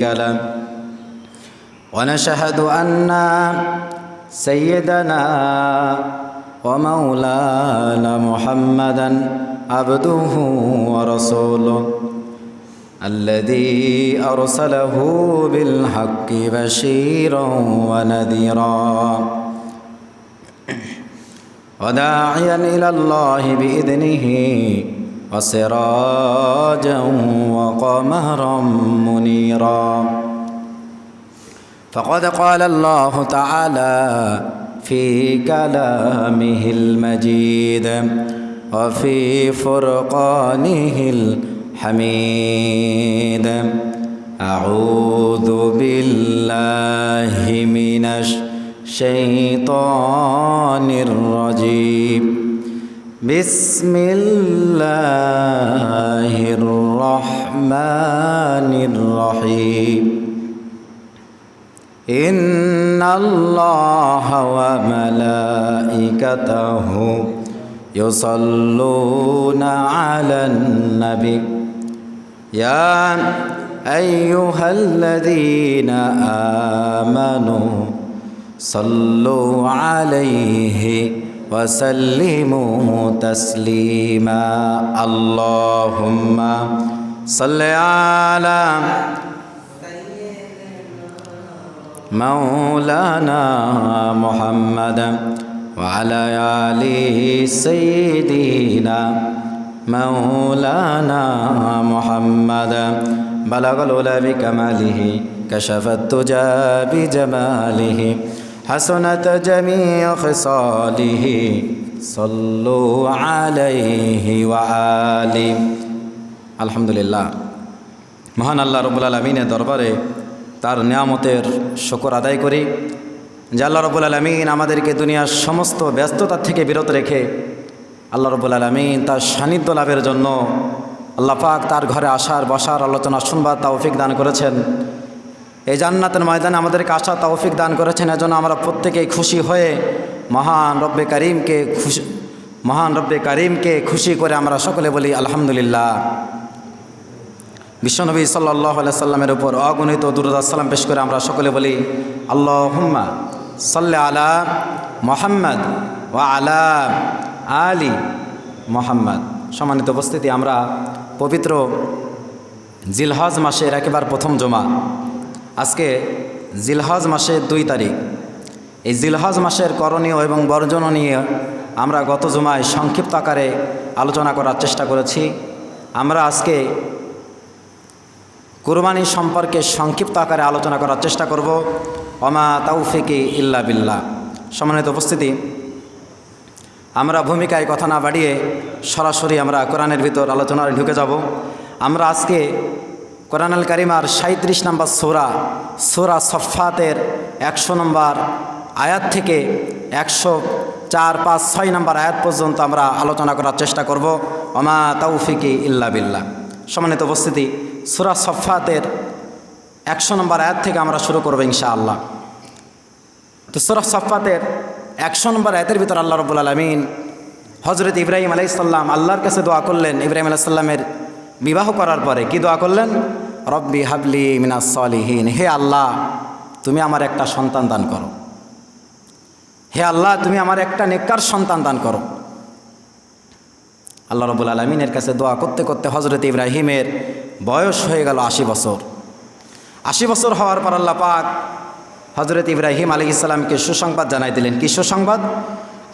له ونشهد أن سيدنا ومولانا محمدا عبده ورسوله الذي أرسله بالحق بشيرا ونذيرا وداعيا إلى الله بإذنه وسراجا وقمرا منيرا فقد قال الله تعالى في كلامه المجيد وفي فرقانه الحميد أعوذ بالله من الشيطان الرجيم بسم الله الرحمن الرحيم إن الله وملائكته يصلون على النبي يا أيها الذين آمنوا صلوا عليه وسلموا تسليما اللهم صل على مولانا محمد وعلى آل سيدنا مولانا محمد بلغ العلا بكماله كشف الدجى بجماله حسنت جميع خصاله صلوا عليه وآله الحمد لله মহান আল্লাহ রব্বুল আলামিনের দরবারে তার নিয়ামতের শুকর আদায় করি যে আল্লাহ রব্বুল আলামিন আমাদেরকে দুনিয়ার সমস্ত ব্যস্ততা থেকে বিরত রেখে আল্লাহ রব্বুল আলামিন তার সান্নিধ্য লাভের জন্য আল্লাহ পাক তার ঘরে আসার বসার আলোচনা শুনবার তৌফিক দান করেছেন। এই জান্নাতের ময়দানে আমাদেরকে আসার তৌফিক দান করেছেন। এজন্য আমরা প্রত্যেকেই খুশি হয়ে মহান রব্বে কারিমকে খুশি করে আমরা সকলে বলি আলহামদুলিল্লাহ। বিশ্বনবী সাল্লাল্লাহু আলাইহি সাল্লামের উপর অগণিত দুরূদ সালাম পেশ করে আমরা সকলে বলি আল্লাহুম্মা সাল্লি আলা মুহাম্মদ ওয়া আলা আলি মুহাম্মদ। সম্মানিত উপস্থিতি, আমরা পবিত্র জিলহজ মাসের একেবারে প্রথম জুমা, আজকে জিলহজ মাসের 2 তারিখ। এই জিলহজ মাসের করণীয় এবং বর্জনীয় নিয়ে আমরা গত জুমায় সংক্ষিপ্ত আকারে আলোচনা করার চেষ্টা করেছি। আমরা আজকে কুরবানি সম্পর্কে সংক্ষিপ্ত আকারে আলোচনা করার চেষ্টা করব। ওমা তাওফিকি ইল্লা বিল্লাহ। সম্মানিত উপস্থিতি, আমরা ভূমিকায় কথা না বাড়িয়ে সরাসরি আমরা কোরআনের ভিতর আলোচনায় ঢুকে যাব। আমরা আজকে কোরআনুল কারীমের 37 নম্বর সূরা সফফাতের 100 নম্বর আয়াত থেকে 104, 5, 6 নম্বর আয়াত পর্যন্ত আমরা আলোচনা করার চেষ্টা করব। ওমা তাওফিকি ইল্লা বিল্লাহ। সম্মানিত উপস্থিতি, সূরা সফফাতের 100 নম্বর আয়াত থেকে আমরা শুরু করব ইনশাআল্লাহ। তো সূরা সফফাতের 100 নম্বর আয়াতের ভিতর আল্লাহ রাব্বুল আলামিন হযরত ইব্রাহিম আলাইহিস সালাম আল্লাহর কাছে দোয়া করলেন। ইব্রাহিম আলাইহিস সালামের বিবাহ করার পরে কি দোয়া করলেন? রব্বি হাবলি মিনাস সালিহিন। হে আল্লাহ, তুমি আমার একটা সন্তান দান করো। হে আল্লাহ, তুমি আমার একটা নেককার সন্তান দান করো। আল্লাহ রাব্বুল আলামিনের কাছে দোয়া করতে করতে হযরত ইব্রাহিমের বয়স হয়ে গেল 80 বছর। 80 বছর হওয়ার পর আল্লাহ পাক হযরত ইব্রাহিম আলাইহিস সালামকে সুসংবাদ জানাই দিলেন। কি সুসংবাদ?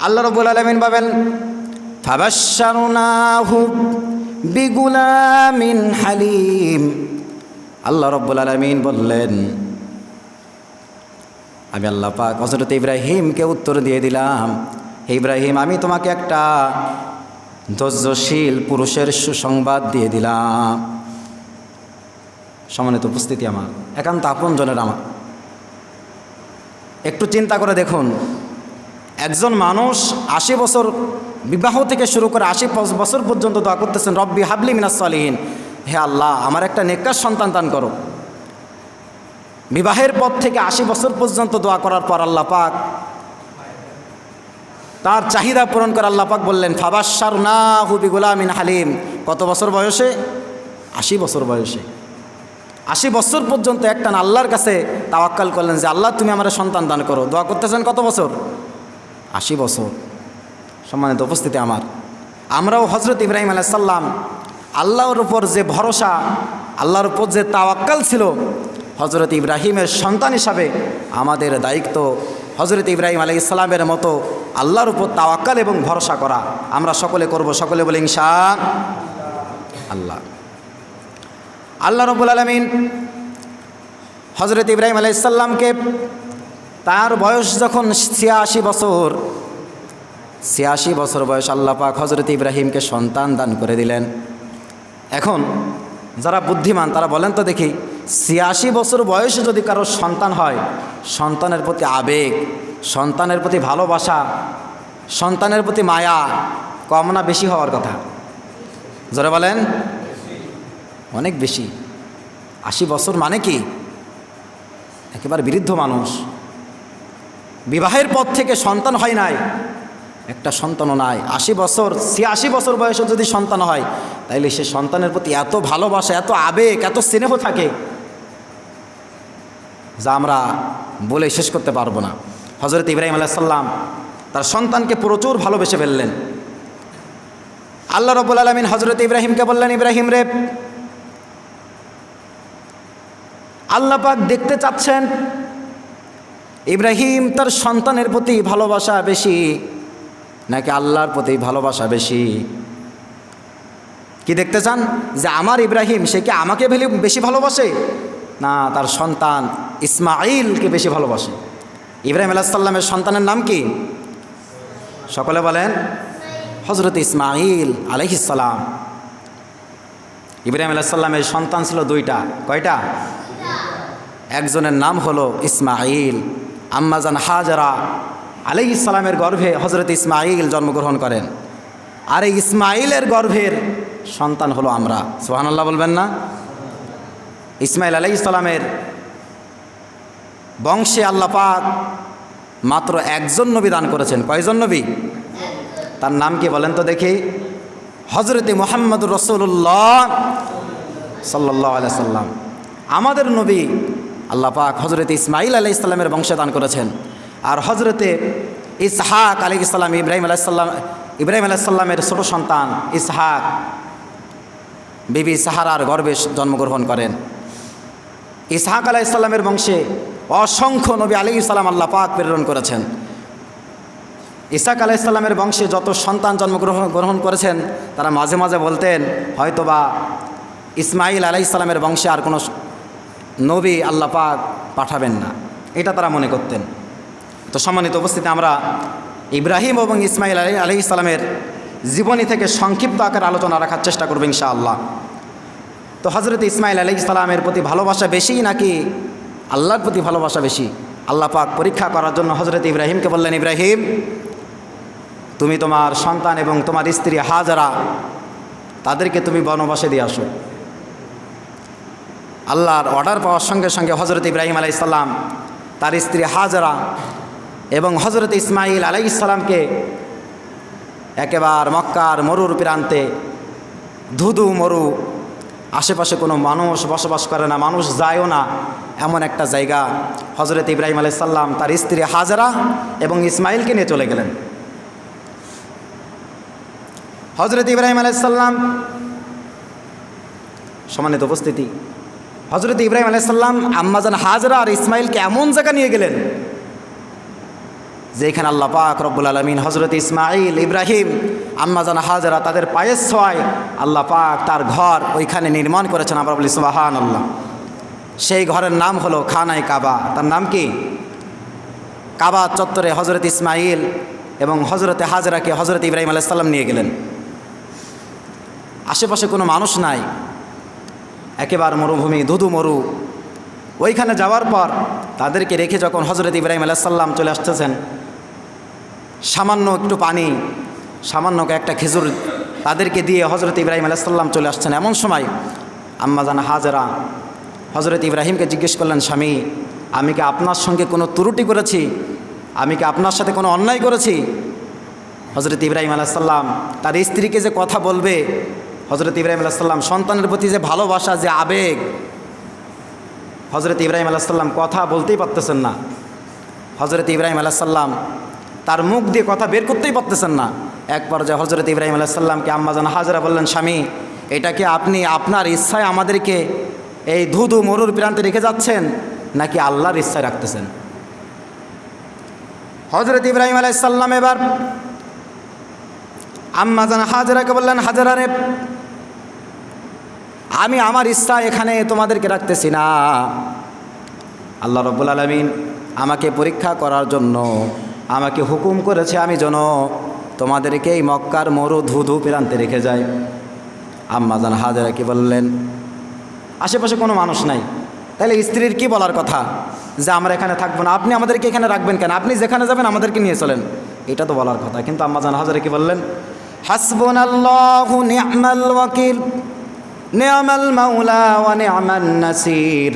আল্লাহ রাব্বুল আলামিন বলেন, ফাবাশশারনাহু বিগুলামিন হালিম। আল্লাহ রাব্বুল আলামিন বললেন, আমি আল্লাহ পাক হযরত ইব্রাহিমকে উত্তর দিয়ে দিলাম, হে ইব্রাহিম, আমি তোমাকে একটা ধৈর্যশীল পুরুষের সুসংবাদ দিয়ে দিলাম। সম্মানিত উপস্থিতি, আমার একান্ত আপনজনের আমার একটু চিন্তা করে দেখুন, একজন মানুষ 80 বছর বিবাহ থেকে শুরু করে 80 বছর পর্যন্ত দোয়া করতেছেন, রব্বি হাবলি মিনাস সালিহিন, হে আল্লাহ, আমার একটা নেককার সন্তান দান করো। বিবাহের পর থেকে 80 বছর পর্যন্ত দোয়া করার পর আল্লাহ পাক তার চাহিদা পূরণ করে আল্লাহ পাক বললেন, ফাবাশশারনাহু বিগুলামিন হালিম। কত বছর বয়সে? 80 বছর বয়সে। 80 বছর পর্যন্ত একটানা আল্লাহর কাছে তাওয়াক্কাল করলেন যে আল্লাহ তুমি আমার সন্তান দান করো। দোয়া করতেছেন কত বছর? 80 বছর। সম্মানিত উপস্থিতি আমার, আমরাও হজরত ইব্রাহিম আলাইহিস সালাম আল্লাহর উপর যে ভরসা, আল্লাহর উপর যে তাওয়াক্কাল ছিল, হজরত ইব্রাহিমের সন্তান হিসাবে আমাদের দায়িত্ব হজরত ইব্রাহিম আলাইহিস সালামের মতো আল্লাহর উপর তাওয়াক্কাল এবং ভরসা করা। আমরা সকলে করব, সকলে বলে ইনশাআল্লাহ। আল্লাহ রাব্বুল আলামিন হজরত ইব্রাহিম আলাইহিস সালামকে তার বয়স যখন 86 বছর, 86 বছর বয়স আল্লাহ পাক হজরত ইব্রাহিমকে সন্তান দান করে দিলেন। এখন যারা বুদ্ধিমান তারা বলেন তো দেখি, 86 বছর বয়সে যদি কারো সন্তান হয়, সন্তানের প্রতি আবেগ, সন্তানের প্রতি ভালোবাসা, সন্তানের প্রতি মায়া কম না বেশি হওয়ার কথা? যারা বলেন অনেক বেশি। 80 বছর মানে কি? একেবারে বৃদ্ধ মানুষ, বিবাহের পর থেকে সন্তান হয় নাই, একটা সন্তানও নাই। 80 বছর 86 বছর বয়সে যদি সন্তান হয়, তাইলে সে সন্তানের প্রতি এত ভালোবাসা, এত আবেগ, এত স্নেহ থাকে যা আমরা বলে শেষ করতে পারবো না। হজরত ইব্রাহিম আলাইহিস সালাম তার সন্তানকে প্রচুর ভালোবেসে ফেললেন। আল্লাহ রাব্বুল আলামিন হজরত ইব্রাহিমকে বললেন, ইব্রাহিম রে, আল্লাহ পাক দেখতে চাচ্ছেন ইব্রাহিম তার সন্তানের প্রতি ভালোবাসা বেশি নাকি আল্লাহর প্রতি ভালোবাসা বেশি। কি দেখতে চান? যে আমার ইব্রাহিম সে কি আমাকে বেশি ভালোবাসে, না তার সন্তান ইসমাঈলকে বেশি ভালোবাসে? ইব্রাহিম আলাইহিস সালামের সন্তানের নাম কি? সকলে বলেন হজরত ইসমাঈল আলাইহিস সালাম। ইব্রাহিম আলাইহিস সালামের সন্তান ছিল দুইটা। কয়টা? একজনের নাম হলো ইসমাঈল। আম্মাজান হাজরা আলাইহিস সালামের গর্ভে হজরত ইসমাঈল জন্মগ্রহণ করেন, আর এই ইসমাঈলের গর্ভের সন্তান হলো আমরা। সুবহানাল্লাহ বলবেন না? ইসমাঈল আলাইহিস সালামের বংশে আল্লাহ পাক মাত্র একজন নবী দান করেছেন। কয়জন নবী? তার নাম কি বলেন তো দেখি? হজরতে মুহাম্মদুর রাসূলুল্লাহ সাল্লাল্লাহু আলাইহি সাল্লাম। আমাদের নবী আল্লাহ পাক হজরত ইসমাঈল আলাইহিস সালামের বংশে দান করেছেন। আর হজরতে ইসহাক আলাইহিস সালাম ইব্রাহিম আলাইহিস সালামের ছোট সন্তান ইসহাক বিবি সাহারার গর্ভে জন্মগ্রহণ করেন। ইসহাক আলাইহিস সালামের বংশে অসংখ্য নবী আলাইহিস সালাম আল্লাহ পাক প্রেরণ করেছেন। ইসহাক আলাইহিস সালামের বংশে যত সন্তান জন্মগ্রহণ করেছেন, তারা মাঝে মাঝে বলতেন হয়তোবা ইসমাঈল আলাইহিস সালামের বংশে আর কোনো নবী আল্লাহ পাক পাঠাবেন না, এটা তারা মনে করতেন। তো সম্মানিত উপস্থিতি, আমরা ইব্রাহিম এবং ইসমাঈল আলাইহিস সালামের জীবনী থেকে সংক্ষিপ্ত আকারে আলোচনা রাখার চেষ্টা করব ইনশাআল্লাহ। তো হজরত ইসমাঈল আলাইহিস সালামের প্রতি ভালোবাসা বেশি নাকি আল্লাহর প্রতি ভালোবাসা বেশি? আল্লাহ পাক পরীক্ষা করার জন্য হজরত ইব্রাহিমকে বললেন, ইব্রাহিম তুমি তোমার সন্তান এবং তোমার স্ত্রী হাজরা তাদেরকে তুমি বনবাসে দিয়ে আসো। আল্লাহর অর্ডার পাওয়ার সঙ্গে সঙ্গে হজরত ইব্রাহিম আলাইহিস সালাম তার স্ত্রী হাজরা এবং হজরত ইসমাঈল আলাইহিস সালামকে একেবারে মক্কার মরুর প্রান্তে, ধুধু মরু, আশেপাশে কোনো মানুষ বসবাস করে না, মানুষ যায়ও না, এমন একটা জায়গা হজরত ইব্রাহিম আলাইহিস সালাম তার স্ত্রী হাজরা এবং ইসমাঈলকে নিয়ে চলে গেলেন। হজরত ইব্রাহিম আলাইহিস সালাম, সম্মানিত উপস্থিতি, হজরত ইব্রাহিম আলাইহিস সালাম আম্মাজান হাজরা আর ইসমাঈলকে এমন জায়গা নিয়ে গেলেন যেখানে আল্লাহ পাক রব্বুল আলামিন হজরত ইসমাঈল, ইব্রাহিম, আম্মাজান হাজরা তাদের পায়ের ছোঁয়ায় আল্লাহ পাক তার ঘর ওইখানে নির্মাণ করেছেন। আমরা বলি সুবহানাল্লাহ। সেই ঘরের নাম হলো খানায়ে কাবা। তার নাম কি? কাবা চত্বরে হজরত ইসমাঈল এবং হজরতে হাজরাকে হজরত ইব্রাহিম আলাইহিস সালাম নিয়ে গেলেন। আশেপাশে কোনো মানুষ নাই, একেবারে মরুভূমি, ধুধু মরু। ওইখানে যাওয়ার পর তাদেরকে রেখে যখন হজরত ইব্রাহিম আলাইহিস সালাম চলে আসতেছেন, সামান্য একটু পানি, সামান্য একটা খেজুর তাদেরকে দিয়ে হজরত ইব্রাহিম আলাইহিস সালাম চলে আসছেন। এমন সময় আম্মাজান হাজরা হজরত ইব্রাহিমকে জিজ্ঞেস করলেন, স্বামী আমি কি আপনার সঙ্গে কোনো ত্রুটি করেছি? আমি কি আপনার সাথে কোনো অন্যায় করেছি? হজরত ইব্রাহিম আলাইহিস সালাম তার স্ত্রীকে যে কথা বলবে, হজরত ইব্রাহিম আলাইহিস সালাম সন্তানের প্রতি যে ভালোবাসা, যে আবেগ, হজরত ইব্রাহিম আলাইহিস সালাম কথা বলতেই পারতেছেন না। হজরত ইব্রাহিম আলাইহিস সালাম তার মুখ দিয়ে কথা বের করতেই পারতেছেন না। এক পর্যায়ে হজরত ইব্রাহিম আলাইহিস সালামকে আম্মাজান হাজরা বললেন, স্বামী, এটা কি আপনি আপনার ইচ্ছায় আমাদেরকে এই ধুধু মরুর প্রান্তে রেখে যাচ্ছেন, নাকি আল্লাহর ইচ্ছায় রাখতেছেন? হজরত ইব্রাহিম আলাইহিস সালাম এবার আম্মাজান হাজরাকে বললেন, হাজরা রে, আমি আমার ইচ্ছা এখানে তোমাদেরকে রাখতেছি না। আল্লাহ রাব্বুল আলামিন আমাকে পরীক্ষা করার জন্য আমাকে হুকুম করেছে আমি যেন তোমাদেরকে এই মক্কার মরু ধুধু প্রান্তে রেখে যাই। আম্মাজান হাজরা কি বললেন, আশেপাশে কোনো মানুষ নাই, তাহলে স্ত্রীর কি বলার কথা যে আমরা এখানে থাকবো না, আপনি আমাদেরকে এখানে রাখবেন কেন, আপনি যেখানে যাবেন আমাদেরকে নিয়ে চলেন, এটা তো বলার কথা। কিন্তু আম্মাজান হাজরা কি বললেন, হাসবুনাল্লাহু নি'মাল ওয়াকিল নি'মাল মাওলা ওয়া নি'মান নাসির।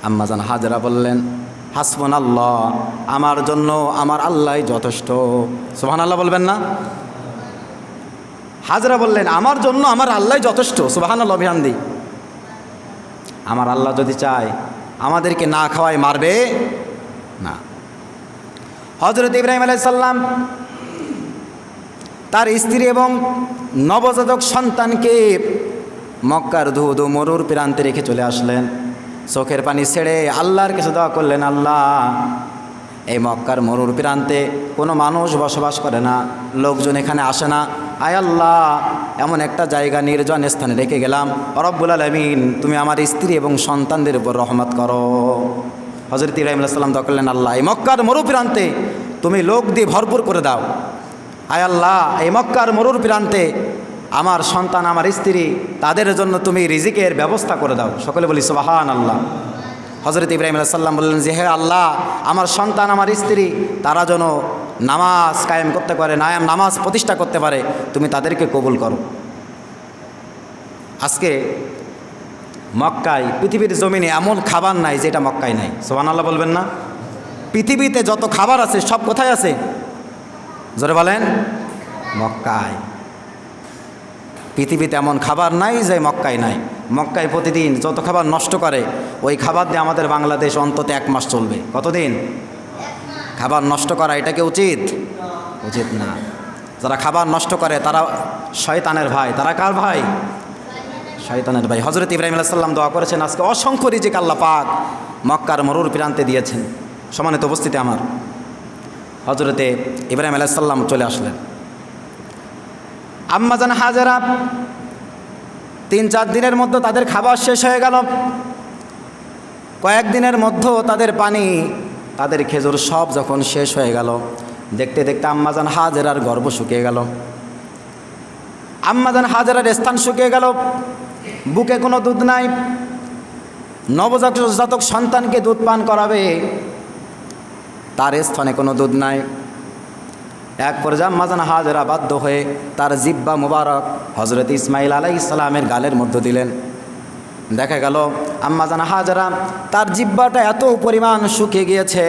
আম্মাজান হাজরা বললেন, হাসবুনাল্লাহ, আমার জন্য আমার আল্লাহই যথেষ্ট। সুবহানাল্লাহ বলবেন না? হাজরা বললেন, আমার জন্য আমার আল্লাহই যথেষ্ট। সুবহানাল্লাহ বিহামদি। আমার আল্লাহ যদি চায় আমাদেরকে না খাওয়ায় মারবে না। হযরত ইব্রাহিম আলাইহিস সালাম তার স্ত্রী এবং নবজাতক সন্তানকে মক্কার ধুধু মরুর প্রান্তে রেখে চলে আসলেন। চোখের পানি ছেড়ে আল্লাহর কাছে দোয়া করলেন, আল্লাহ, এই মক্কার মরুর প্রান্তে কোনো মানুষ বসবাস করে না, লোকজন এখানে আসে না। আয় আল্লাহ, এমন একটা জায়গা নির্জন স্থানে রেখে গেলাম, রব্বুল আলামিন তুমি আমার স্ত্রী এবং সন্তানদের উপর রহমত করো। হযরত ইব্রাহিম আলাইহিস সালাম দোয়া করলেন, আল্লাহ, এই মক্কার মরু প্রান্তে তুমি লোক দিয়ে ভরপুর করে দাও। আয় আল্লাহ, এই মক্কার মরুর প্রান্তে আমার সন্তান আমার স্ত্রী তাদের জন্য তুমি রিজিকের ব্যবস্থা করে দাও। সকলে বলি সুবহানাল্লাহ। হযরত ইব্রাহিম আলাইহিস সালাম বললেন যে, হে আল্লাহ, আমার সন্তান আমার স্ত্রী তারা যেন নামাজ কায়েম করতে পারে, নামাজ প্রতিষ্ঠা করতে পারে, তুমি তাদেরকে কবুল করো। আজকে মক্কায় পৃথিবীর জমিনে এমন খাবার নাই যেটা মক্কায় নাই। সুবহানাল্লাহ বলবেন না? পৃথিবীতে যত খাবার আছে সব কোথায় আছে? জোরে বলেন, মক্কায়। পৃথিবীতে এমন খাবার নাই যে মক্কায় নাই। মক্কায় প্রতিদিন যত খাবার নষ্ট করে ওই খাবার দিয়ে আমাদের বাংলাদেশ অন্তত 1 মাস চলবে। কতদিন? খাবার নষ্ট করা এটা কি উচিত? উচিত না। যারা খাবার নষ্ট করে তারা শয়তানের ভাই। তারা কার ভাই? শয়তানের ভাই। হযরত ইব্রাহিম আলাইহিস সালাম দোয়া করেছেন, আজকে অসংখ্য রিজিক আল্লাহ পাক মক্কার মরুর প্রান্তে দিয়েছেন। সম্মানিত উপস্থিতি আমার, হযরতে ইব্রাহিম আলাইহিস সালাম চলে আসলেন। আম্মাজান হাজেরা 3-4 দিনের মধ্যে তাদের খাবার শেষ হয়ে গেল। কয়েকদিনের মধ্যে তাদের পানি, তাদের খেজুর সব যখন শেষ হয়ে গেল, দেখতে দেখতে আম্মাজান হাজেরার গর্ভ শুকিয়ে গেল। আম্মাজান হাজেরার স্থান শুকিয়ে গেল, বুকে কোনো দুধ নাই। নবজাতক সন্তানকে দুধ পান করাবে, তার স্থানে কোনো দুধ নাই। এক পর্যায়ে আম্মাজান হাজেরা বাধ্য হয়ে তার জিব্বা মুবারক হযরত ইসমাইল আলাইহিস সালামের গালের মধ্যে দিলেন। দেখা গেল আম্মাজান হাজেরা তার জিব্বাটা এত পরিমাণ শুকিয়ে গিয়েছে,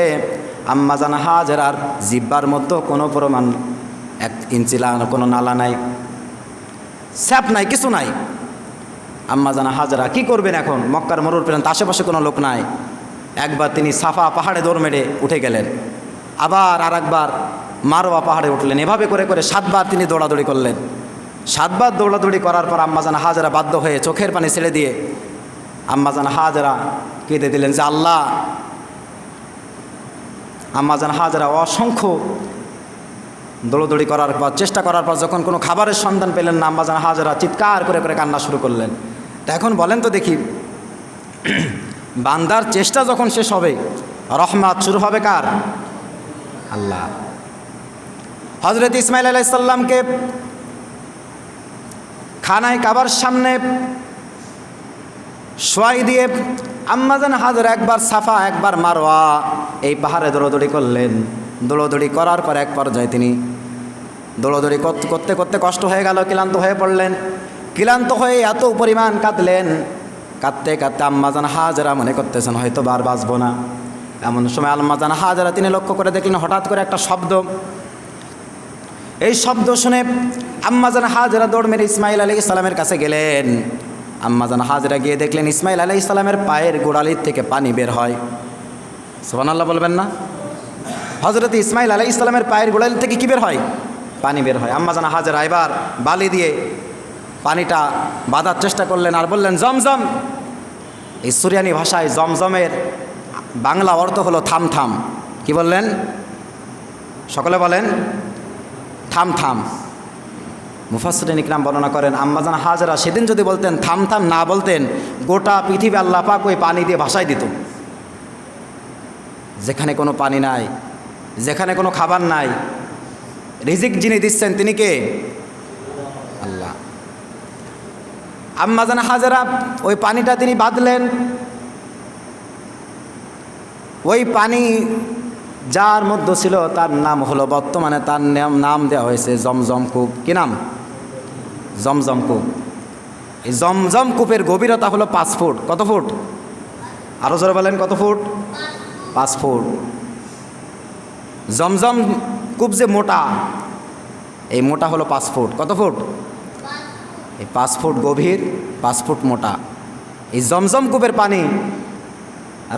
আম্মাজান হাজেরার জিব্বার মধ্যে কোনো পরিমাণ 1 ইঞ্চি কোনো নালা নাই, স্যাপ নাই, কিছু নাই। আম্মাজান হাজেরা কি করবেন এখন? মক্কার মরুর প্রান্তে আশেপাশে কোনো লোক নাই। একবার তিনি সাফা পাহাড়ে দৌড় মেরে উঠে গেলেন, আবার আর একবার মারওয়া পাহাড়ে উঠলেন। এভাবে করে করে 7 বার তিনি দৌড়াদৌড়ি করলেন। 7 বার দৌড়াদৌড়ি করার পর আম্মাজান হাজেরা বাধ্য হয়ে চোখের পানি ছেড়ে দিয়ে আম্মাজান হাজেরা কেঁদে দিলেন যে, আল্লাহ। আম্মাজান হাজেরা অসংখ্য দৌড়াদৌড়ি করার পর, চেষ্টা করার পর যখন কোনো খাবারের সন্ধান পেলেন না, আম্মাজান হাজেরা চিৎকার করে করে কান্না শুরু করলেন। তা এখন বলেন তো দেখি, বান্দার চেষ্টা যখন শেষ হবে, রহমত শুরু হবে কার? আল্লাহ। হযরত ইসমাইল আলাইহিস সালামকে খানায় কাবার সামনে শোয়াই দিয়ে আম্মাজান হাজেরা একবার সাফা একবার মারওয়া এই পাহাড়ে দৌড়াদৌড়ি করলেন। দৌড়াদৌড়ি করার পর এক পর্যায়ে তিনি দৌড়াদৌড়ি করতে করতে কষ্ট হয়ে গেল, ক্লান্ত হয়ে পড়লেন। ক্লান্ত হয়ে এত পরিমাণ কাঁদলেন, কাঁদতে কাঁদতে আম্মাজান হাজেরা মনে করতেছেন হয়তো বার বাঁচবো না। এমন সময় আম্মাজান হাজেরা তিনি লক্ষ্য করে দেখলেন হঠাৎ করে একটা শব্দ। এই শব্দ শুনে আম্মাজান হাজেরা দৌড় মেরে ইসমাইল আলাইহিস সালামের কাছে গেলেন। আম্মা জান হাজরা গিয়ে দেখলেন ইসমাইল আলাইহিস সালামের পায়ের গোড়ালির থেকে পানি বের হয়। সুবহানাল্লাহ বলবেন না? হযরত ইসমাইল আলাইহিস সালামের পায়ের গোড়ালি থেকে কি বের হয়? পানি বের হয়। আম্মা জান হাজরা এবার বালি দিয়ে পানিটা বাঁধার চেষ্টা করলেন আর বললেন জমজম। এই সুরিয়ানি ভাষায় জমজমের বাংলা অর্থ হলো থাম থাম। কি বললেন? সকলে বলেন থাম থাম। মুফাসসিরিন ইকরাম বর্ণনা করেন আম্মা জান হাজরা সেদিন যদি বলতেন থাম থাম না বলতেন, গোটা পৃথিবী আল্লাহ পাক ওই পানি দিয়ে ভাসায় দিত। যেখানে কোনো পানি নাই, যেখানে কোনো খাবার নাই, রিজিক যিনি দিচ্ছেন তিনি কে? আল্লাহ। আম্মা জান হাজরা ওই পানিটা তিনি বাঁধলেন। ওই পানি যার মধ্যে ছিল তার নাম হলো, বর্তমানে তার নাম দেওয়া হয়েছে জমজম কূপ। কি নাম? জমজম কূপ। এই জমজম কূপের গভীরতা হলো 5 ফুট। কত ফুট? আরও জোরে বলেন, কত ফুট? 5 ফুট। জমজম কূপ যে মোটা, এই মোটা হলো 5 ফুট। কত ফুট? এই 5 ফুট গভীর, 5 ফুট মোটা। এই জমজম কূপের পানি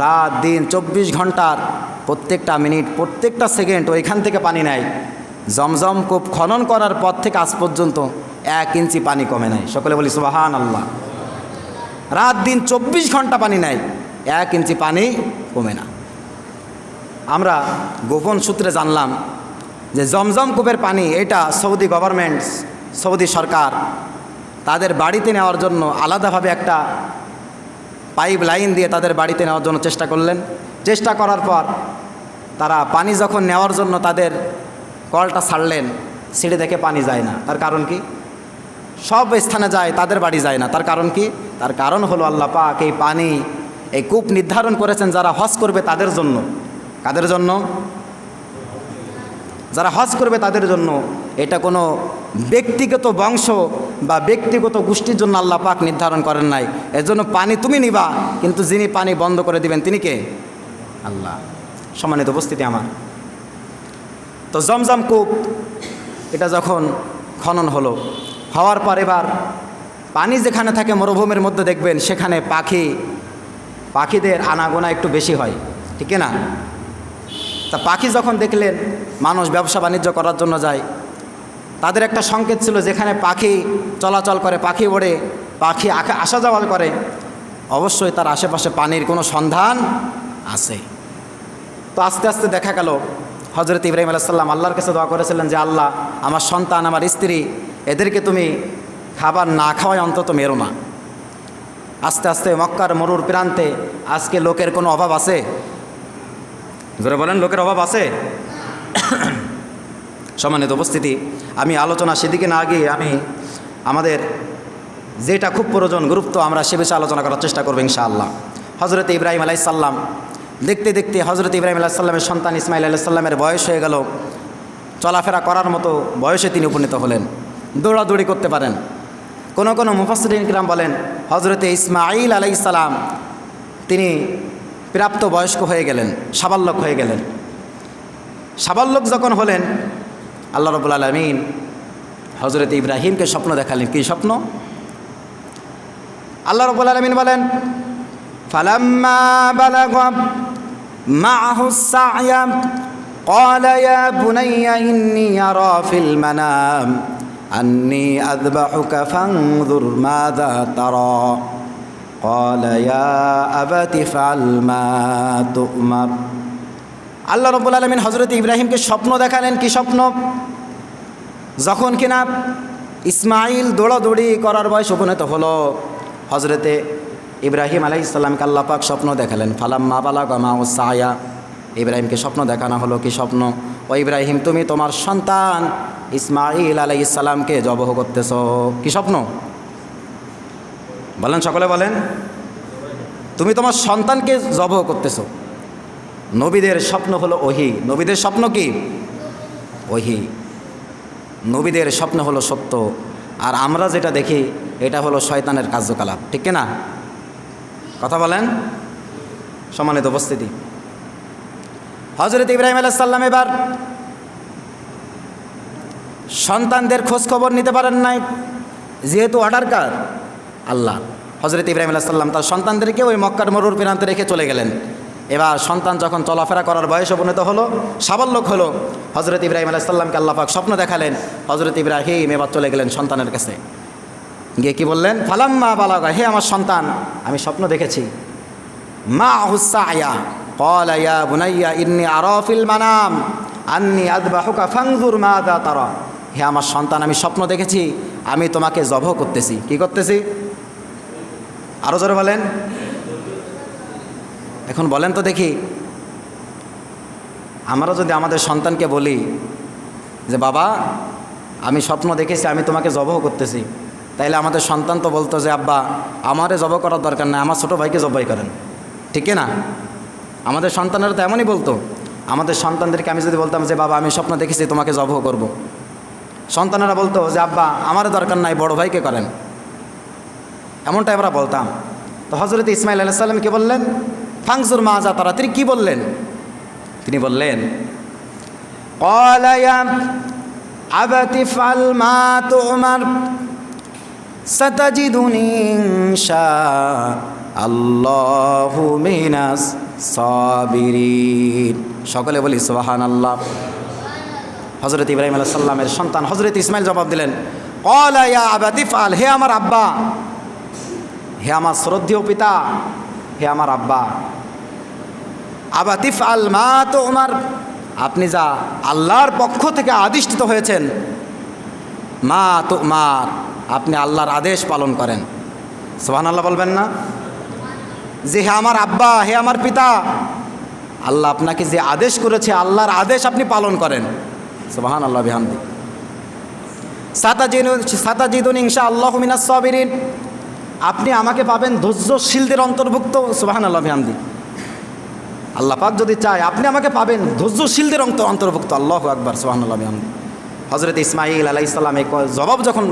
রাত দিন 24 ঘন্টার প্রত্যেকটা মিনিট, প্রত্যেকটা সেকেন্ড ওইখান থেকে পানি নেয়। জমজম কূপ খনন করার পর থেকে আজ পর্যন্ত 1 ইঞ্চি পানি কমে নাই। সকলে বলি সুবহানাল্লাহ। রাত দিন 24 ঘন্টা পানি নেয়, 1 ইঞ্চি পানি কমে না। আমরা গোপন সূত্রে জানলাম যে জমজম কূপের পানি এটা সৌদি গভর্নমেন্ট, সৌদি সরকার তাদের বাড়িতে নেওয়ার জন্য আলাদাভাবে একটা পাইপ লাইন দিয়ে তাদের বাড়িতে নেওয়ার জন্য চেষ্টা করলেন। চেষ্টা করার পর তারা পানি যখন নেওয়ার জন্য তাদের কলটা ছাড়লেন, সিঁড়ি দেখে পানি যায় না। তার কারণ কি? সব স্থানে যায়, তাদের বাড়ি যায় না। তার কারণ কি? তার কারণ হলো আল্লাহ পাক এই পানি, এই কূপ নির্ধারণ করেছেন যারা হজ করবে তাদের জন্য। কাদের জন্য? যারা হজ করবে তাদের জন্য। এটা কোনো ব্যক্তিগত বংশ বা ব্যক্তিগত গোষ্ঠীর জন্য আল্লাহ পাক নির্ধারণ করেন নাই। এর জন্য পানি তুমি নিবা, কিন্তু যিনি পানি বন্ধ করে দিবেন তিনি কে? আল্লাহ। সম্মানিত উপস্থিতি আমার, তো জমজম কূপ এটা যখন খনন হলো, হওয়ার পর এবার পানি যেখানে থাকে মরুভূমির মধ্যে দেখবেন সেখানে পাখিদের আনাগোনা একটু বেশি হয়, ঠিক না? তা পাখি যখন দেখলেন মানুষ ব্যবসা বাণিজ্য করার জন্য যায়, তাদের একটা সংকেত ছিল যেখানে পাখি চলাচল করে, পাখি ওড়ে, পাখি আসা যাওয়া করে, অবশ্যই তার আশেপাশে পানির কোনো সন্ধান আছে। তো আস্তে আস্তে দেখা গেল হযরত ইব্রাহিম আলাইহিস সালাম আল্লাহর কাছে দোয়া করেছিলেন যে আল্লাহ, আমার সন্তান, আমার স্ত্রী, এদেরকে তুমি খাবার না খাওয়ায় অন্তত মেরো না। আস্তে আস্তে মক্কার মরুর প্রান্তে আজকে লোকের কোনো অভাব আছে? জোরে বলেন, লোকের অভাব আছে? সম্মানিত উপস্থিতি, আমি আলোচনা সেদিকে না গিয়ে আমি আমাদের যেটা খুব প্রয়োজন, গুরুত্ব, আমরা সে বিষয়ে আলোচনা করার চেষ্টা করবো ইনশাআল্লাহ। হযরত ইব্রাহিম আলাইহিস সালাম দেখতে দেখতে হযরত ইব্রাহিম আলাইহিস সালামের সন্তান ইসমাইল আলাইহিস সালামের বয়স হয়ে গেল, চলাফেরা করার মতো বয়সে তিনি উপনীত হলেন, দৌড়াদৌড়ি করতে পারেন। কোনো কোনো মুফাসসিরিন কিরাম বলেন হযরত ইসমাইল আলাইহিস সালাম তিনি প্রাপ্ত বয়স্ক হয়ে গেলেন, সাবাল্যক হয়ে গেলেন। সাবাল্যক যখন হলেন, আল্লাহ রাব্বুল আলামিন হযরত ইব্রাহিমকে স্বপ্ন দেখালেন। কি স্বপ্ন? আল্লাহ রাব্বুল আলামিন বলেন ফালাম্মা বালাগা মা'হুস সা'য়া ক্বালা ইয়া বুনাইয়া ইন্নী আরা ফিল মানাম আন্নী আযবাহুকা ফানযুর মাযা তারা ক্বালা ইয়া আবাতি ফা'আল মা তু'মার। আল্লাহ রাব্বুল আলামিন হযরত ইব্রাহিমকে স্বপ্ন দেখালেন। কি স্বপ্ন? যখন কিনা ইসমাইল দৌড়াদৌড়ি করার বয়স উপনীত হলো, হযরতে ইব্রাহিম আলাইহিস সালামকে আল্লাহ পাক স্বপ্ন দেখালেন। ফালাম্মা বালাগা মা'হুস সা'য়া, ইব্রাহিমকে স্বপ্ন দেখানো হলো। কি স্বপ্ন? ও ইব্রাহিম, তুমি তোমার সন্তান ইসমাইল আলাইহিস সালামকে জবহ করতেছ। কি স্বপ্ন? বলেন, সকলে বলেন। তুমি তোমার সন্তানকে জবহ করতেছ। নবীদের স্বপ্ন হলো ওহী। নবীদের স্বপ্ন কি? ওহী। নবীদের স্বপ্ন হলো সত্য, আর আমরা যেটা দেখি এটা হলো শয়তানের কার্যকলাপ, ঠিক না? কথা বলেন। সম্মানিত উপস্থিতি, হযরত ইব্রাহিম আলাইহিস সালাম এবার সন্তানদের খোঁজ খবর নিতে পারেন নাই, যেহেতু অর্ডার কার? আল্লাহ। হজরত ইব্রাহিম আলাইহিস সালাম তার সন্তানদেরকে ওই মক্কার মরুর প্রান্তে রেখে চলে গেলেন। এবার সন্তান যখন চলাফেরা করার বয়সে উপনীত হলো, সাবাল্যক হলো, হজরত ইব্রাহিম আলাইহিস সালামকে আল্লাহ পাক স্বপ্ন দেখালেন। হজরত ইব্রাহিম এবার চলে গেলেন সন্তানের কাছে, গিয়ে কি বললেন, ফালাম্মা বালাগা, হে আমার সন্তান, আমি স্বপ্ন দেখেছি। মা হুসায়া ক্বালা ইয়া বুনাইয়া ইন্নী আরা ফিল মানাম আন্নী আযবাহুকা ফানজুর মাযা তারা। হে আমার সন্তান, আমি স্বপ্ন দেখেছি আমি তোমাকে জবাহ করতেছি। কি করতেছি? আরো জোরে বলেন। এখন বলেন তো দেখি, আমরা যদি আমাদের সন্তানকে বলি যে বাবা আমি স্বপ্ন দেখেছি আমি তোমাকে জবাহ করতেছি, তাইলে আমাদের সন্তান তো বলতো যে আব্বা আমারে জবাহ করার দরকার নাই, আমার ছোটো ভাইকে জবাই করেন। ঠিক না? আমাদের সন্তানেরা তো এমনই বলতো। আমাদের সন্তানদেরকে আমি যদি বলতাম যে বাবা আমি স্বপ্ন দেখেছি তোমাকে জবাহ করব, সন্তানেরা বলতো যে আব্বা আমারও দরকার নাই, বড় ভাইকে করেন। এমনটাই আমরা বলতাম। তো হজরত ইসমাইল আলাইহিস সালাম কি বললেন? ফাংজুর মাজা তারা। তিনি কি বললেন? তিনি বললেন ক্বালা ইয়া আবাতি ফাল মা তুমার সাতাজিদুনি ইনশাআল্লাহু মিনাস সাবিরিন। সকলে বলি সুবহানাল্লাহ। হজরত ইব্রাহিম আলাইহিস সালামের সন্তান হজরত ইসমাইল জবাব দিলেন, ক্বালা ইয়া আবাতি ফাল, হে আমার আব্বা, হে আমার শ্রদ্ধেয় পিতা, হে আমার আব্বা, আবাতিফ আল মা তুমার, আপনি যা আল্লাহর পক্ষ থেকে আদিষ্টিত হয়েছেন, মা তুমার, আপনি আল্লাহর আদেশ পালন করেন। সুবহানাল্লাহ বলবেন না? যে হে আমার আব্বা, হে আমার পিতা, আল্লাহ আপনাকে যে আদেশ করেছে আল্লাহর আদেশ আপনি পালন করেন। সুবহানাল্লাহ বিহামদি। সাতাজিদুন ইনশাআল্লাহু মিনাস সাবিরিন, আপনি আমাকে পাবেন ধৈর্যশীলদের অন্তর্ভুক্ত। সুবহানাল্লাহ বিহামদি। আল্লাহ পাক যদি চায় আপনি আমাকে পাবেন ধৈর্যশীলদের অন্তর্ভুক্ত। আল্লাহু আকবার, সুবহানাল্লাহ বিহামদি। হজরত ইসমাইল আলাইহিস সালাম এই জবাব যখন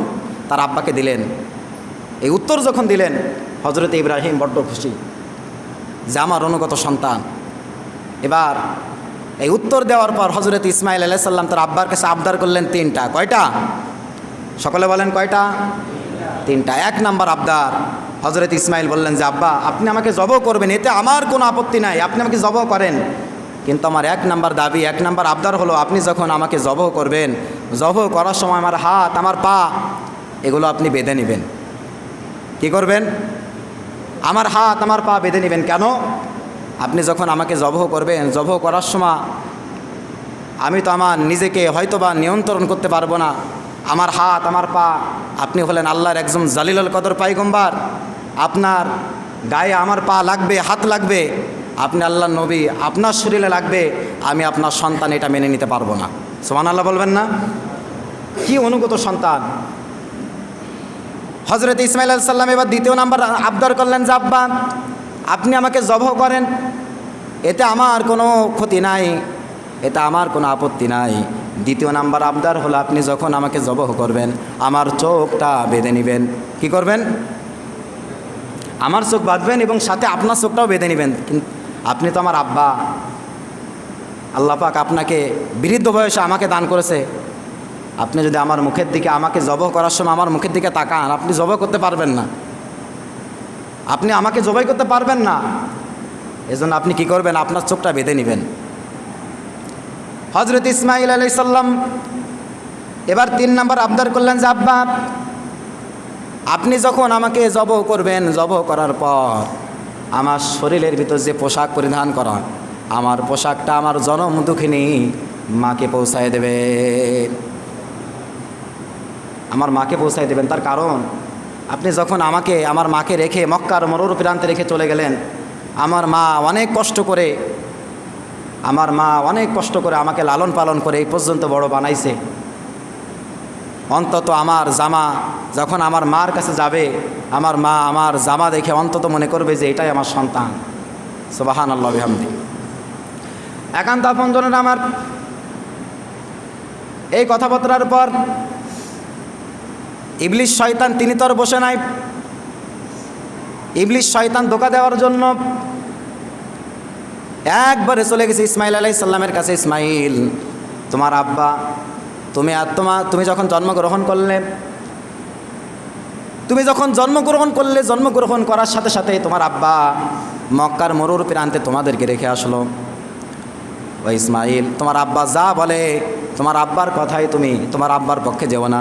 তার আব্বাকে দিলেন, এই উত্তর যখন দিলেন, হজরত ইব্রাহিম বড্ড খুশি যে আমার অনুগত সন্তান। এবার এই উত্তর দেওয়ার পর হজরত ইসমাইল আলাইহিস সালাম তার আব্বার কাছে আবদার করলেন তিনটা। কয়টা? সকলে বলেন কয়টা? তিনটা। এক নাম্বার আবদার, হজরত ইসমাইল বললেন যে আব্বা আপনি আমাকে জবাহ করবেন, এতে আমার কোনো আপত্তি নাই, আপনি আমাকে জবাহ করেন, কিন্তু আমার এক নাম্বার দাবি, এক নাম্বার আবদার হলো আপনি যখন আমাকে জবাহ করবেন, জবাহ করার সময় আমার হাত আমার পা এগুলো আপনি বেঁধে নেবেন। কি করবেন? আমার হাত আমার পা বেঁধে নেবেন। কেন? আপনি যখন আমাকে জবাহ করবেন, জবাহ করার সময় আমি তো আমার নিজেকে হয়তোবা নিয়ন্ত্রণ করতে পারবো না। আমার হাত আমার পা, আপনি হলেন আল্লাহর একজন জালিলুল কদর পয়গম্বর, আপনার গায়ে আমার পা লাগবে, হাত লাগবে, আপনি আল্লাহর নবী, আপনার শরীরে লাগবে, আমি আপনার সন্তান এটা মেনে নিতে পারবো না। সুবহানাল্লাহ বলবেন না? কি অনুগত সন্তান! হজরত ইসমাইল আলাইহিস সালাম এবার দ্বিতীয় নাম্বার আবদার করলেন যে আব্বা আপনি আমাকে জবাহ করেন, এতে আমার কোনো ক্ষতি নাই, এতে আমার কোনো আপত্তি নাই। দ্বিতীয় নাম্বার আবদার হলো আপনি যখন আমাকে জবাহ করবেন আমার চোখটা বেঁধে নেবেন। কি করবেন? আমার চোখ বাঁধবেন এবং সাথে আপনার চোখটাও বেঁধে নেবেন। কিন্তু আপনি তো আমার আব্বা, আল্লাহ পাক আপনাকে বৃদ্ধ বয়সে আমাকে দান করেছে, আপনি যদি আমার মুখের দিকে, আমাকে জবাহ করার সময় আমার মুখের দিকে তাকান, আপনি জবাহ করতে পারবেন না, আপনি আমাকে জবাই করতে পারবেন না। এজন্য আপনি কি করবেন? আপনার চোখটা বেঁধে নেবেন। হজরত ইসমাইল আলাইহিস সালাম এবার তিন নাম্বার আবদার করলেন যে আব্বা আপনি যখন আমাকে জবাহ করবেন, জবাহ করার পর আমার শরীরের ভিতর যে পোশাক পরিধান করা, আমার পোশাকটা আমার জনম দুঃখিনী মাকে পৌঁছায় দেবেন, আমার মাকে পৌঁছায় দেবেন। তার কারণ আপনি যখন আমাকে, আমার মাকে রেখে মক্কার মরুর প্রান্তে রেখে চলে গেলেন, আমার মা অনেক কষ্ট করে, আমার মা অনেক কষ্ট করে আমাকে লালন পালন করে এই পর্যন্ত বড় বানাইছে। অন্তত আমার জামা যখন আমার মার কাছে যাবে, আমার মা আমার জামা দেখে অন্তত মনে করবে যে এটাই আমার সন্তান। সুবহানাল্লাহ বিহামদি। একান্ত আপনজনেরা আমার, এই কথাবার্তার পর ইবলিস শয়তান তিনি তো আর বসে নাই। ইবলিস শয়তান ধোঁকা দেওয়ার জন্য একবারে চলে গেছে ইসমাইল আলাইহিস সালামের কাছে। ইসমাইল, তোমার আব্বা, তুমি যখন জন্মগ্রহণ করলে তুমি যখন জন্মগ্রহণ করলে, জন্মগ্রহণ করার সাথে সাথে তোমার আব্বা মক্কার মরুর প্রান্তে তোমাদেরকে রেখে আসলো। ও ইসমাইল, তোমার আব্বা যা বলে তোমার আব্বার কথাই তুমি, তোমার আব্বার পক্ষে যেও না,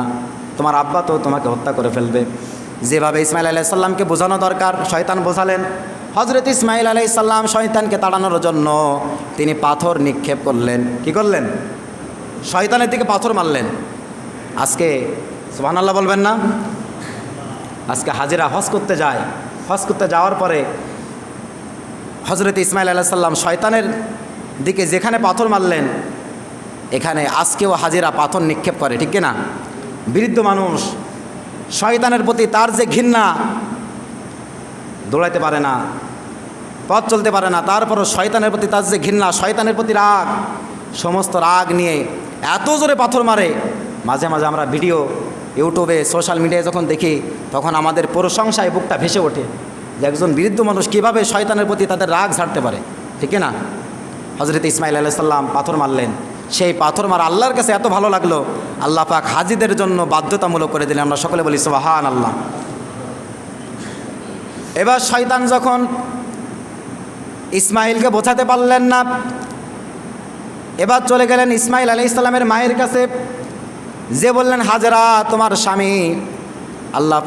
তোমার আব্বা তো তোমাকে হত্যা করে ফেলবে। যেভাবে ইসমাইল আলাইহিস সালামকে বোঝানো দরকার শয়তান বোঝালেন। হযরত ইসমাইল আলাইহিস সালাম শয়তানকে তাড়ানোর জন্য তিনি পাথর নিক্ষেপ করলেন। কি করলেন? শয়তানের দিকে পাথর মারলেন। আজকে সুবহানাল্লাহ বলবেন না? আজকে হাজিরা হজ করতে যায়, হজ করতে যাওয়ার পরে হযরত ইসমাইল আলাইহিস সালাম শয়তানের দিকে যেখানে পাথর মারলেন, এখানে আজকেও হাজিরা পাথর নিক্ষেপ করে, ঠিক কিনা? বৃদ্ধ মানুষ, শয়তানের প্রতি তার যে ঘৃণা, দৌড়াইতে পারে না, পথ চলতে পারে না, তারপরও শয়তানের প্রতি তার যে ঘৃণা, শয়তানের প্রতি রাগ, সমস্ত রাগ নিয়ে এত জোরে পাথর মারে। মাঝে মাঝে আমরা ভিডিও ইউটিউবে, সোশ্যাল মিডিয়ায় যখন দেখি, তখন আমাদের প্রশংসায় বুকটা ভেসে ওঠে যে একজন বৃদ্ধ মানুষ কীভাবে শয়তানের প্রতি তাদের রাগ ঝাড়তে পারে, ঠিক না? হযরত ইসমাইল আলাইহিস সালাম পাথর মারলেন। সেই পাথর মারা আল্লাহর কাছে এত ভালো লাগলো, আল্লাহ পাক হাজিদের জন্য বাধ্যতামূলক করে দিলেন। আমরা সকলে বলি সুবহানাল্লাহ। এবার শয়তান যখন ইসমাইলকে বোঝাতে পারলেন না, এবার চলে গেলেন ইসমাইল আলাইহিস সালামের মায়ের কাছে, যে বললেন, হাজেরা তোমার স্বামী, আল্লাহ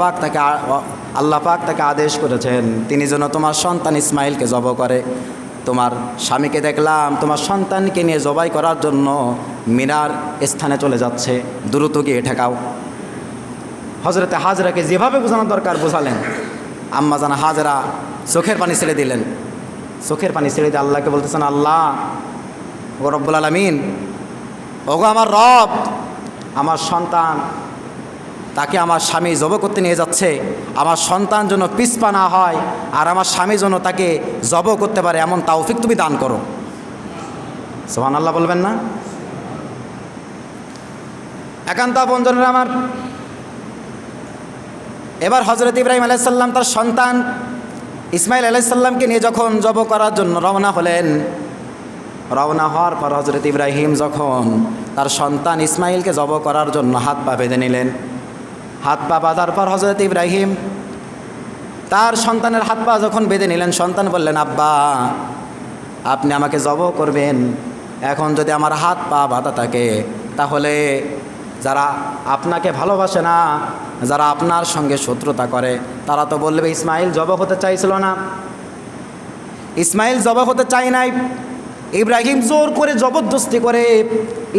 পাক তাকে আদেশ করেছেন তিনি যেন তোমার সন্তান ইসমাইলকে জবাই করে। তোমার স্বামীকে দেখলাম তোমার সন্তানকে নিয়ে জবাই করার জন্য মিনার স্থানে চলে যাচ্ছে, দ্রুত গিয়ে ঠেকাও। হযরতে হাজরাকে যেভাবে বোঝানোর দরকার বোঝালেন। আম্মা জানা হাজরা চোখের পানি ছেড়ে দিলেন। চোখের পানি ছেড়ে দিয়ে আল্লাহকে বলতেছেন, আল্লাহ ও রব্বুল আলামিন, ওগো আমার রব, আমার সন্তান তাকে আমার স্বামী জবাই করতে নিয়ে যাচ্ছে, আমার সন্তান যেন পিছপা না হয় আর আমার স্বামী যেন তাকে জবাই করতে পারে এমন তৌফিক তুমি দান করো। সুবহানাল্লাহ বলবেন না? একান্ত আপনজনেরা আমার, এবার হযরত ইব্রাহিম আলাইহিস সালাম তার সন্তান ইসমাইল আলাইহিস সালামকে নিয়ে যখন জবাই করার জন্য রওনা হলেন, রওনা হওয়ার পর হযরত ইব্রাহিম যখন তার সন্তান ইসমাইলকে জবাই করার জন্য হাত পা বেঁধে নিলেন, হাত পা বাঁধার পর হযরত ইব্রাহিম তার সন্তানের হাত পা যখন বেঁধে নিলেন, সন্তান বললেন, আব্বা আপনি আমাকে জবাই করবেন, এখন যদি আমার হাত পা বাঁধা থাকে তাহলে যারা আপনাকে ভালোবাসে না, যারা আপনার সঙ্গে শত্রুতা করে, তারা তো বলবে ইসমাইল জবাই হতে চাইছিল না, ইসমাইল জবাই হতে চাই নাই। ইব্রাহিম জোর করে জবরদস্তি করে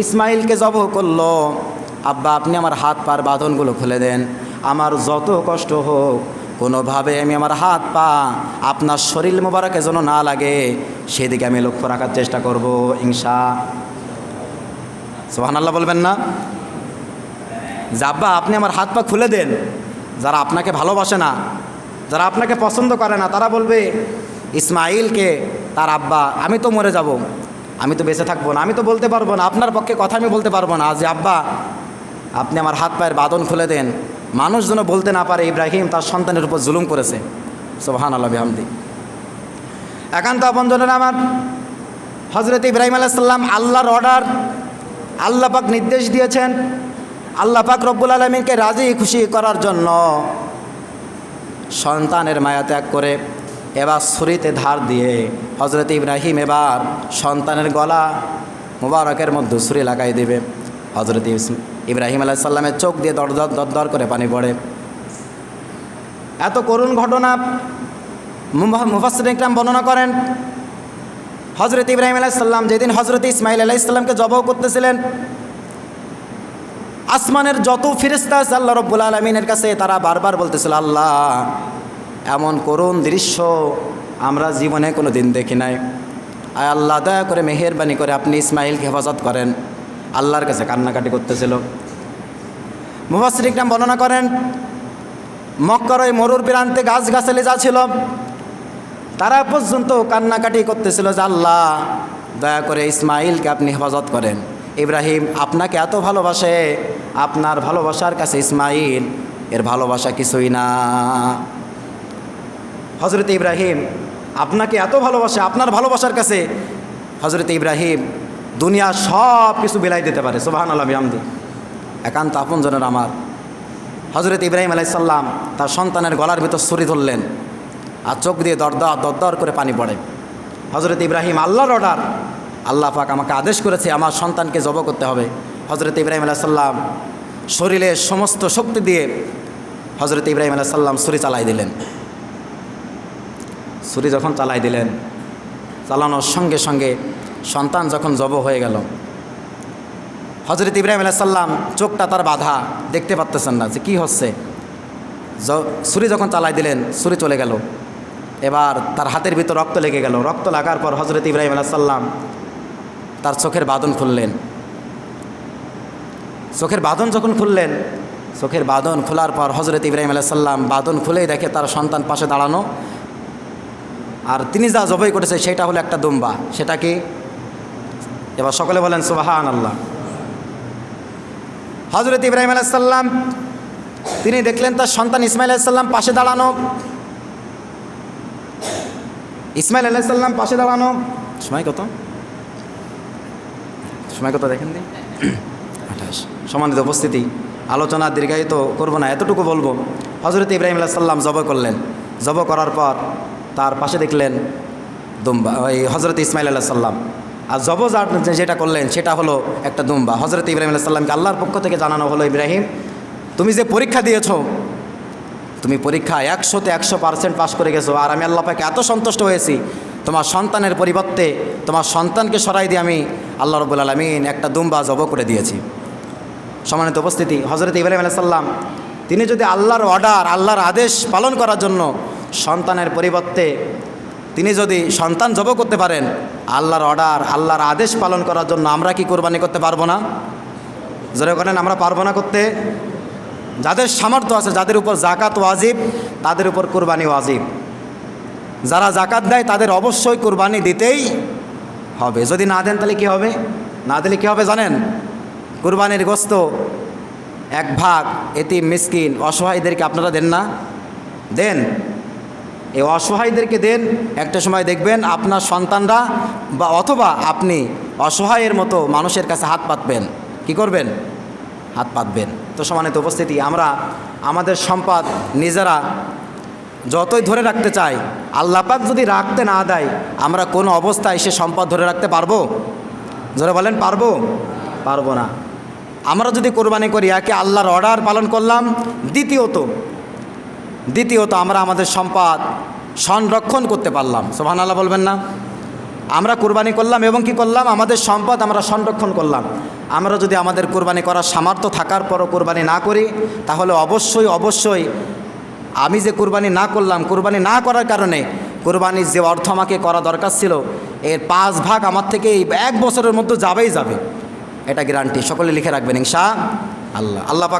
ইসমাইলকে জবাই করলো। আব্বা আপনি আমার হাত পার বাঁধনগুলো খুলে দেন, আমার যত কষ্ট হোক কোনোভাবে আমি আমার হাত পা আপনার শরীর মোবারকে যেন না লাগে সেদিকে আমি লক্ষ্য রাখার চেষ্টা করব সুবহানাল্লাহ বলবেন না? যে আব্বা আপনি আমার হাত পা খুলে দেন, যারা আপনাকে ভালোবাসে না, যারা আপনাকে পছন্দ করে না, তারা বলবে ইসমাইলকে তার আব্বা, আমি তো মরে যাব, আমি তো বেঁচে থাকবো না, আমি তো বলতে পারবো না, আপনার পক্ষে কথা আমি বলতে পারবো না, যে আব্বা আপনি আমার হাত পায়ের বাঁধন খুলে দেন, মানুষ যেন বলতে না পারে ইব্রাহিম তার সন্তানের উপর জুলুম করেছে। সুবহানাল্লাহ বিহামদি। একান্ত আপনজনেরা আমার, হযরত ইব্রাহিম আলাইহিস সালাম আল্লাহর অর্ডার, আল্লাহ পাক নির্দেশ দিয়েছেন, আল্লাহ পাক রব্বুল আলামিনকে রাজি খুশি করার জন্য সন্তানের মায়া ত্যাগ করে এবার ছুরিতে ধার দিয়ে হযরত ইব্রাহিম এবার সন্তানের গলা মুবারকের মধ্যে ছুরি লাগাই দেবে। হযরত ইব্রাহিম আলাইহিস সালামের চোখ দিয়ে দর করে পানি পড়ে। এত করুণ ঘটনা মুফাসসিরিন ইকরাম বর্ণনা করেন। হযরত ইব্রাহিম আলাইহিস সালাম যেদিন হযরত ইসমাইল আলাইহিস সালামকে জবাই করতেছিলেন, আসমানের যত ফেরেশতা আছে আল্লাহ রাব্বুল আলামিনের কাছে তারা বারবার বলতেছিল, আল্লাহ এমন করুণ দৃশ্য আমরা জীবনে কোনো দিন দেখি নাই, আয় আল্লাহ দয়া করে মেহেরবানি করে আপনি ইসমাইলকে হেফাজত করেন। আল্লাহর কাছে কান্নাকাটি করতেছিল। মুফাসসিরিন ইকরাম বর্ণনা করেন, মক্কার ওই মরুর প্রান্তে গাছগাছালি যা ছিল তারা পর্যন্ত কান্নাকাটি করতেছিল যে আল্লাহ দয়া করে ইসমাইলকে আপনি হেফাজত করেন। ইব্রাহিম আপনাকে এত ভালোবাসে, আপনার ভালোবাসার কাছে ইসমাইল এর ভালোবাসা কিছুই না। হযরত ইব্রাহিম আপনাকে এত ভালোবাসে, আপনার ভালোবাসার কাছে হযরত ইব্রাহিম দুনিয়া সব কিছু বিলাই দিতে পারে। সুবহানাল্লাহ বিহামদি। একান্ত আপনজনের আমার, হজরত ইব্রাহিম আলাইহিস সালাম তার সন্তানের গলার ভিতর ছুরি ধরলেন, আর চোখ দিয়ে দরদর করে পানি পড়ে। হজরত ইব্রাহিম, আল্লাহর অর্ডার, আল্লাহ পাক আমাকে আদেশ করেছে আমার সন্তানকে জবাই করতে হবে। হজরত ইব্রাহিম আলাইহিস সালাম শরীরের সমস্ত শক্তি দিয়ে হজরত ইব্রাহিম আলাইহিস সালাম ছুরি চালাই দিলেন। ছুরি যখন চালাই দিলেন, চালানোর সঙ্গে সঙ্গে সন্তান যখন জবাই হয়ে গেল, হজরত ইব্রাহিম আলাইহিস সালাম চোখটা তার বাধা, দেখতে পারতেছেন না যে কী হচ্ছে। ছুরি যখন চালাই দিলেন, ছুরি চলে গেল। এবার তার হাতের ভিতর রক্ত লেগে গেল। রক্ত লাগার পর হজরত ইব্রাহিম আলাইহিস সালাম তার চোখের বাঁধন খুললেন। চোখের বাঁধন যখন খুললেন, চোখের বাঁধন খোলার পর হজরত ইব্রাহিম আলাইহিস সালাম বাঁধন খুলেই দেখে তার সন্তান পাশে দাঁড়ানো, আর তিনি যা জবাই করেছে সেটা হলো একটা দুম্বা। সেটা কি? এবার সকলে বলেন সুবহানাল্লাহ। হজরত ইব্রাহিম আলাইহিস সালাম তিনি দেখলেন তার সন্তান ইসমাইল আলাইহিস সালাম পাশে দাঁড়ানো। ইসমাইল আলাইহিস সালাম পাশে দাঁড়ানো। সময় কত দেখেন দিন? 28। সম্মানিত উপস্থিতি, আলোচনা দীর্ঘায়িত করব না, এতটুকু বলবো। হজরত ইব্রাহিম আলাইহিস সালাম জবাই করলেন। জবাই করার পর তার পাশে দেখলেন দুম্বা, ওই হজরত ইসমাইল আলাইহিস সালাম। আর জবাই যেটা করলেন সেটা হলো একটা দুম্বা। হজরত ইব্রাহিম আলাইহিস সালামকে আল্লাহর পক্ষ থেকে জানানো হলো, ইব্রাহিম, তুমি যে পরীক্ষা দিয়েছো, তুমি পরীক্ষায় 100-তে 100% পাস করে গেছো, আর আমি আল্লাহ পাকে এত সন্তুষ্ট হয়েছি, তোমার সন্তানের পরিবর্তে তোমার সন্তানকে সরাই দিয়ে আমি আল্লাহ রাব্বুল আলামিন একটা দুম্বা জবাই করে দিয়েছি। সম্মানিত উপস্থিতি, হজরত ইব্রাহিম আলাইহিস সালাম তিনি যদি আল্লাহর অর্ডার, আল্লাহর আদেশ পালন করার জন্য সন্তানের পরিবর্তে তিনি যদি সন্তান জবাই করতে পারেন, আল্লাহর অর্ডার, আল্লাহর আদেশ পালন করার জন্য আমরা কি কোরবানি করতে পারবো না? জোরে করেন, আমরা পারবো না করতে? যাদের সামর্থ্য আছে, যাদের উপর জাকাত ওয়াজিব, তাদের উপর কোরবানি ওয়াজিব। যারা জাকাত দেয় তাদের অবশ্যই কোরবানি দিতেই হবে। যদি না দেন তাহলে কী হবে? না দিলে কী হবে জানেন? কোরবানির গোশত 1 ভাগ এতিম, মিসকিন, অসহায়দেরকে আপনারা দেন না? দেন। এই অসহায়দেরকে দেন। একটা সময় দেখবেন আপনার সন্তানরা বা অথবা আপনি অসহায়ের মতো মানুষের কাছে হাত পাতবেন। কি করবেন? হাত পাতবেন। তো সম্মানিত উপস্থিতি, আমরা আমাদের সম্পদ নিজেরা যতই ধরে রাখতে চাই, আল্লাহ পাক যদি রাখতে না দেয়, আমরা কোনো অবস্থায় সে সম্পদ ধরে রাখতে পারবো? জোরে বলেন, পারবো? পারবো না। আমরা যদি কোরবানি করি, একে আল্লাহর অর্ডার পালন করলাম, দ্বিতীয়ত আমরা আমাদের সম্পদ সংরক্ষণ করতে পারলাম। সুবহানাল্লাহ বলবেন না? আমরা কোরবানি করলাম এবং কি করলাম? আমাদের সম্পদ আমরা সংরক্ষণ করলাম। আমরা যদি আমাদের কোরবানি করার সামর্থ্য থাকার পরও কোরবানি না করি, তাহলে অবশ্যই আমি যে কোরবানি না করলাম, কোরবানি না করার কারণে কোরবানির যে অর্থ আমাকে করা দরকার ছিল, এর 5 ভাগ আমার থেকে এই 1 বছরের মধ্যে যাবে। এটা গ্যারান্টি। সকলে লিখে রাখবেন ইনশাআল্লাহ। আল্লাহ পাক